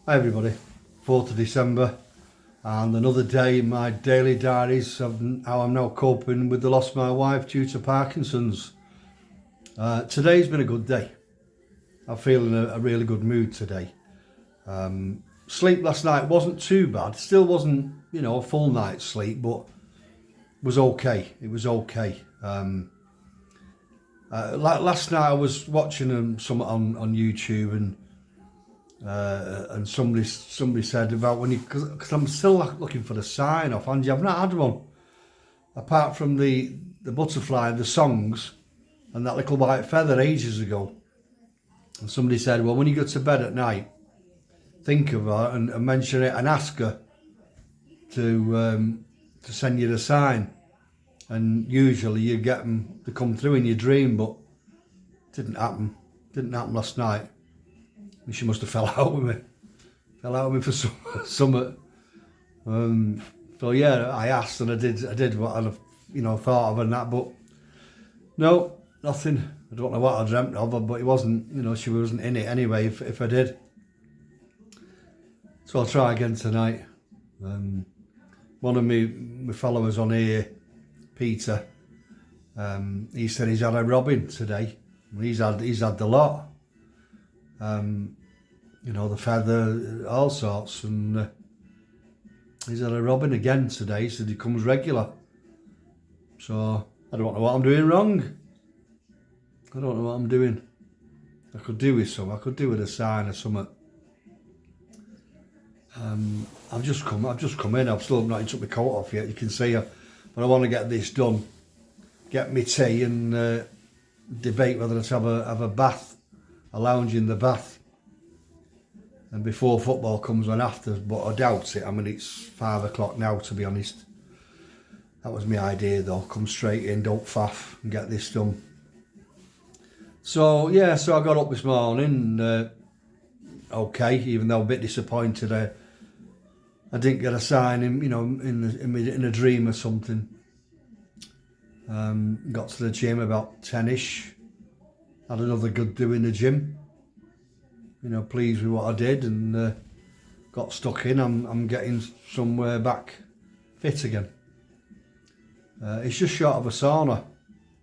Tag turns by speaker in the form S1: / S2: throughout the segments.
S1: Hi everybody, 4th of December and another day in my daily diaries of how I'm now coping with the loss of my wife due to Parkinson's. Today's been a good day. I feel in a really good mood today. Sleep last night wasn't too bad, still wasn't, a full night's sleep, but was okay. It was okay. Last night I was watching something on YouTube and somebody said about when you, because I'm still looking for the sign off, Angie. I've not had one apart from the butterfly and the songs and that little white feather ages ago. And somebody said, well, when you go to bed at night, think of her and mention it and ask her to send you the sign. And usually you get them to come through in your dream, but it didn't happen. Didn't happen last night. She must have fell out with me. Fell out with me for something. So yeah, I asked and I did what I thought of and that, but no, nothing. I don't know what I dreamt of her, but it wasn't, she wasn't in it anyway if I did. So I'll try again tonight. One of my followers on here, Peter, he said he's had a robin today. He's had the lot. The feather, all sorts, and he's had a robin again today. He said he comes regular. So I don't know what I'm doing wrong. I don't know what I'm doing. I could do with some. I could do with a sign or something. I've just come in. I've still not took my coat off yet. You can see, but I want to get this done. Get me tea and debate whether to have a bath, a lounge in the bath. And before football comes on after, but I doubt it. I mean, it's 5 o'clock now, to be honest. That was my idea though. Come straight in, don't faff, and get this done. So yeah, so I got up this morning, okay, even though a bit disappointed. I didn't get a sign in a dream or something. Got to the gym about 10ish. Had another good do in the gym. Pleased with what I did and got stuck in. I'm getting somewhere back fit again. It's just short of a sauna.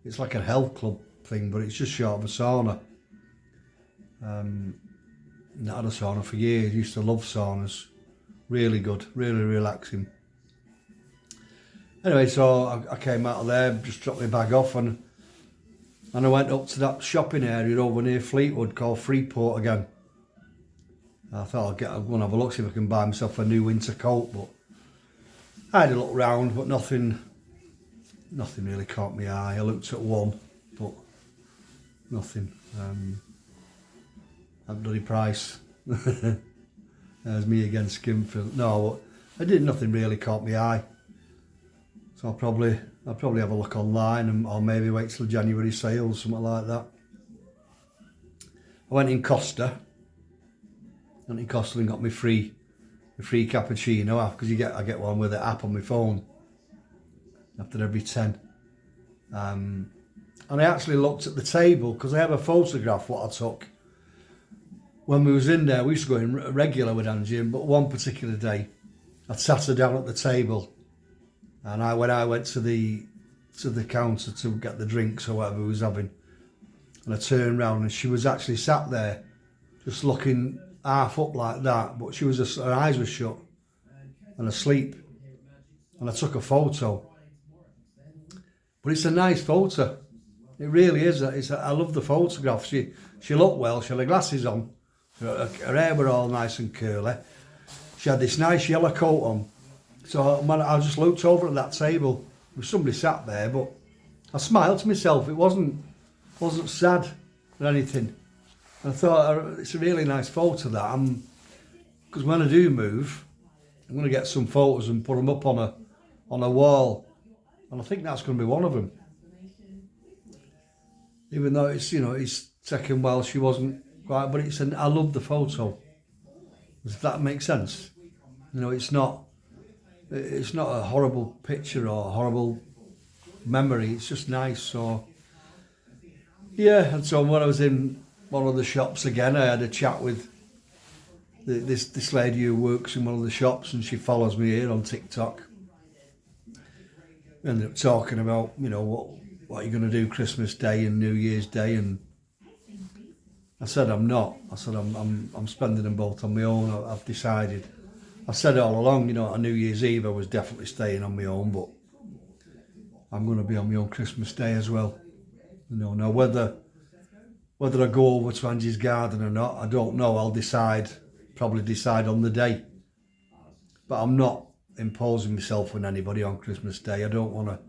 S1: It's like a health club thing, but it's just short of a sauna. Not had a sauna for years. Used to love saunas. Really good, really relaxing. Anyway, so I came out of there, just dropped my bag off and I went up to that shopping area over near Fleetwood called Freeport again. I thought I'll go and have a look, see if I can buy myself a new winter coat, but I had a look round, but nothing really caught my eye. I looked at one, but nothing. That bloody price. There's me against Skinfield. No, nothing really caught my eye. So I'll probably have a look online or maybe wait till January sales, something like that. I went in Costa. And got me free cappuccino because I get one with the app on my phone after every 10. And I actually looked at the table because I have a photograph what I took when we was in there. We used to go in regular with Angie, but one particular day I sat her down at the table, and when I went to the counter to get the drinks or whatever we was having, and I turned round and she was actually sat there just looking half up like that, but her eyes were shut and asleep, and I took a photo. But it's a nice photo, it really is. I love the photograph. She looked well. She had her glasses on, her hair were all nice and curly. She had this nice yellow coat on. So when I just looked over at that table, there was somebody sat there, but I smiled to myself. It wasn't sad or anything. I thought it's a really nice photo that, because when I do move, I'm going to get some photos and put them up on a wall, and I think that's going to be one of them. Even though it's taken well, she wasn't quite, but I love the photo. Does that make sense? It's not a horrible picture or a horrible memory. It's just nice. So yeah, and so when I was in one of the shops again, I had a chat with this lady who works in one of the shops, and she follows me here on TikTok. Ended up talking about, you know, what you're going to do Christmas Day and New Year's Day, and I said I'm not. I said I'm spending them both on my own. I've decided. I've said it all along, you know, on New Year's Eve I was definitely staying on my own, but I'm going to be on my own Christmas Day as well. You know, now whether I go over to Angie's garden or not, I don't know. I'll probably decide on the day. But I'm not imposing myself on anybody on Christmas Day. I don't want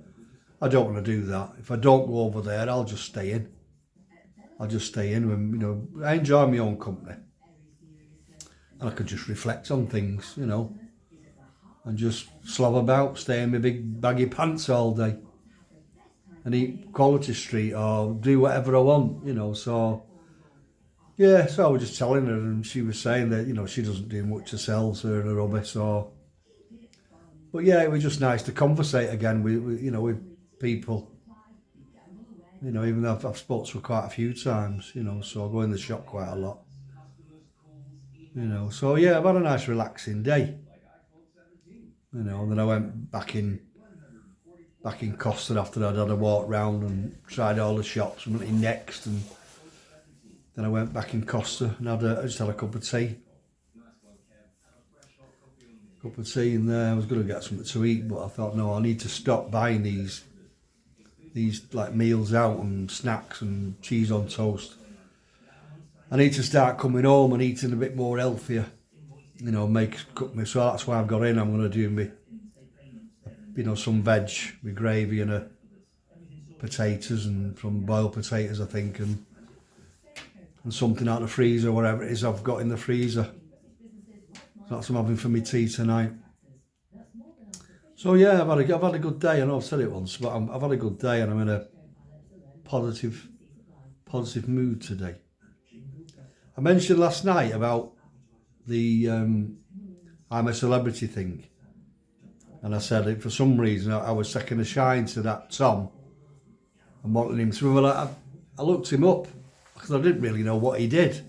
S1: to do that. If I don't go over there, I'll just stay in. I'll just stay in when, you know, I enjoy my own company. And I could just reflect on things, you know, and just slob about, stay in my big baggy pants all day and eat Quality Street or do whatever I want, you know. So, yeah, so I was just telling her, and she was saying that, you know, she doesn't do much herself, her and her hubby, so. But yeah, it was just nice to conversate again with you know, with people. You know, even though I've spoken to her quite a few times, you know, so I go in the shop quite a lot. You know, so yeah, I've had a nice relaxing day. You know, and then I went back in Costa after I'd had a walk round and tried all the shops and went in Next, and then I went back in Costa and I just had a cup of tea. And I was going to get something to eat, but I thought, no, I need to stop buying these like meals out and snacks and cheese on toast. I need to start coming home and eating a bit more healthier, you know, cook me. So that's why I've got in. I'm going to do me, you know, some veg with gravy and potatoes, and from boiled potatoes, I think, and something out of the freezer, whatever it is I've got in the freezer. So that's what I'm having for my tea tonight. So yeah, I've had a good day. I know I've said it once, but I've had a good day, and I'm in a positive positive mood today. I mentioned last night about the I'm a Celebrity thing, and I said it for some reason I was taking a shine to that Tom and wanting him to. Well, I looked him up because I didn't really know what he did.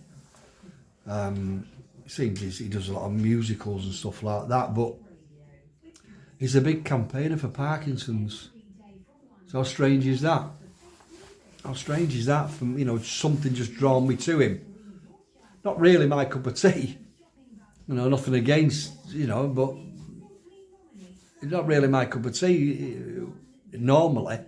S1: It seems he does a lot of musicals and stuff like that, but he's a big campaigner for Parkinson's. So how strange is that? How strange is that? From, you know, something just drawn me to him. Not really my cup of tea. You know, nothing against, you know, but it's not really my cup of tea. Normally,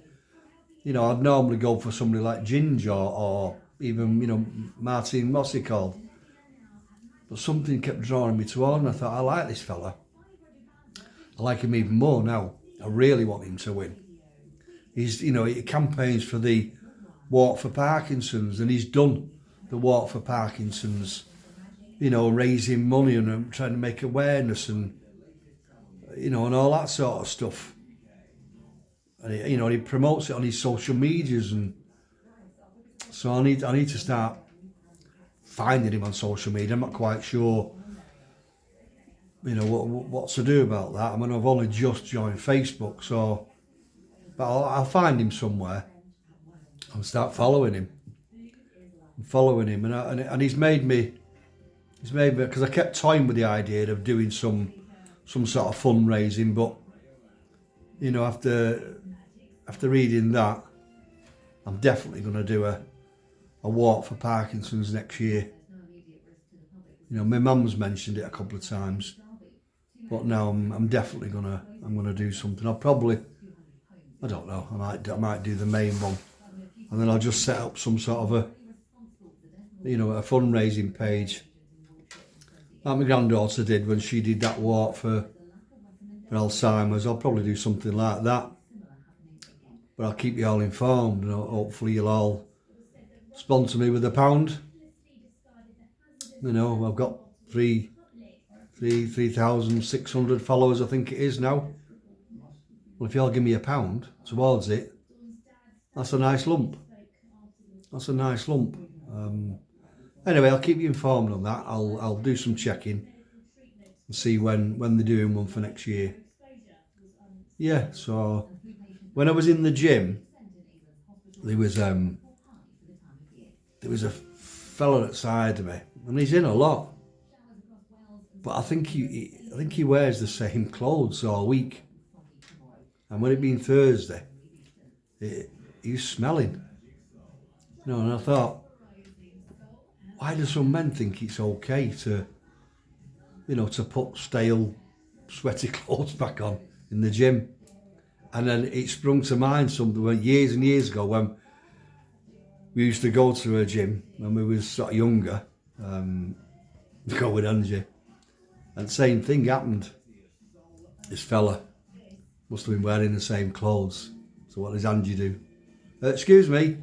S1: you know, I'd normally go for somebody like Ginger or even, you know, Martin Mossy called. But something kept drawing me to him, and I thought, I like this fella. I like him even more now. I really want him to win. He's, you know, he campaigns for the Walk for Parkinson's, and he's done the Walk for Parkinson's, you know, raising money and trying to make awareness and, you know, and all that sort of stuff. And he, you know, he promotes it on his social medias, and so I need to start finding him on social media. I'm not quite sure, you know, what to do about that. I mean, I've only just joined Facebook, so, but I'll find him somewhere and start following him. And he's made me, because I kept toying with the idea of doing some sort of fundraising, but, you know, after reading that, I'm definitely going to do a walk for Parkinson's next year. You know, my mum's mentioned it a couple of times, but now I'm definitely gonna do something. I don't know, I might do the main one, and then I'll just set up some sort of a fundraising page like my granddaughter did when she did that walk for Alzheimer's. I'll probably do something like that, but I'll keep you all informed, and hopefully you'll all sponsor me with £1. You know, I've got 3,600 followers, I think it is now. Well, if you all give me £1 towards it, that's a nice lump. Anyway, I'll keep you informed on that. I'll do some checking and see when they're doing one for next year. Yeah, so when I was in the gym, there was a fella outside of me, and he's in a lot. but I think he wears the same clothes all week. And when it being Thursday, he was smelling. You know, and I thought, why do some men think it's okay to, you know, to put stale, sweaty clothes back on in the gym? And then it sprung to mind something years and years ago when we used to go to a gym when we was sort of younger, go with Angie, and the same thing happened. This fella must have been wearing the same clothes. So what does Angie do? Excuse me,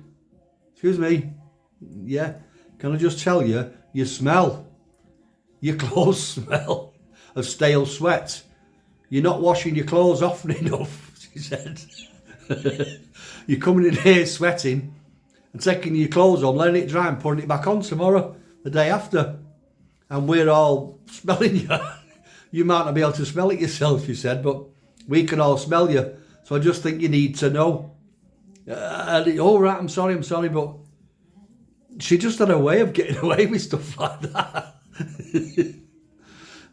S1: yeah, can I just tell you, you smell, your clothes smell of stale sweat. You're not washing your clothes often enough, she said. You're coming in here sweating and taking your clothes on, letting it dry and putting it back on tomorrow, the day after. And we're all smelling you. You might not be able to smell it yourself, she said, but we can all smell you. So I just think you need to know. All right, I'm sorry, but she just had a way of getting away with stuff like that.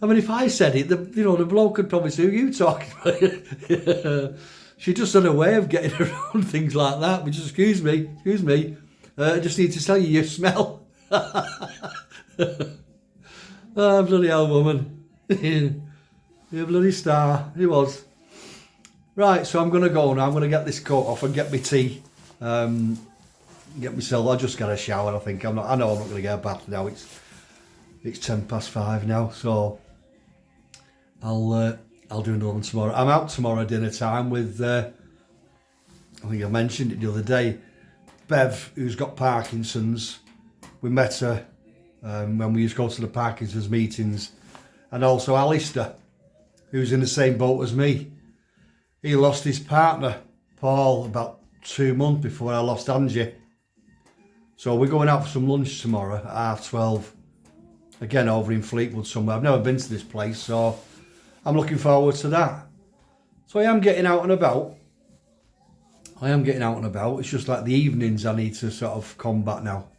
S1: I mean, if I said it, the bloke could probably say, who are you talking about? She just had a way of getting around things like that. Which, excuse me, I just need to tell you, you smell. Oh, bloody hell, woman. You're a bloody star. He was. Right, so I'm going to go now. I'm going to get this coat off and get my tea. Get myself. I'll just get a shower, I think. I know I'm not going to get a bath now. It's 5:10 now, so I'll do another one tomorrow. I'm out tomorrow dinner time with, I think I mentioned it the other day, Bev, who's got Parkinson's. We met her when we used to go to the Parkinson's meetings, and also Alistair, who's in the same boat as me. He lost his partner, Paul, about 2 months before I lost Angie. So we're going out for some lunch tomorrow at 12:30. Again, over in Fleetwood somewhere. I've never been to this place, so I'm looking forward to that. So I am getting out and about. It's just like the evenings I need to sort of combat now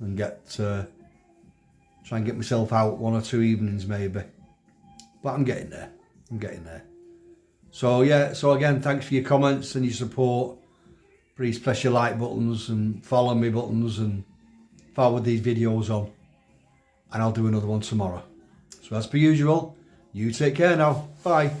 S1: and try and get myself out 1 or 2 evenings maybe. But I'm getting there. So yeah, so again, thanks for your comments and your support. Please press your like buttons and follow me buttons and forward these videos on. And I'll do another one tomorrow. So as per usual, you take care now. Bye.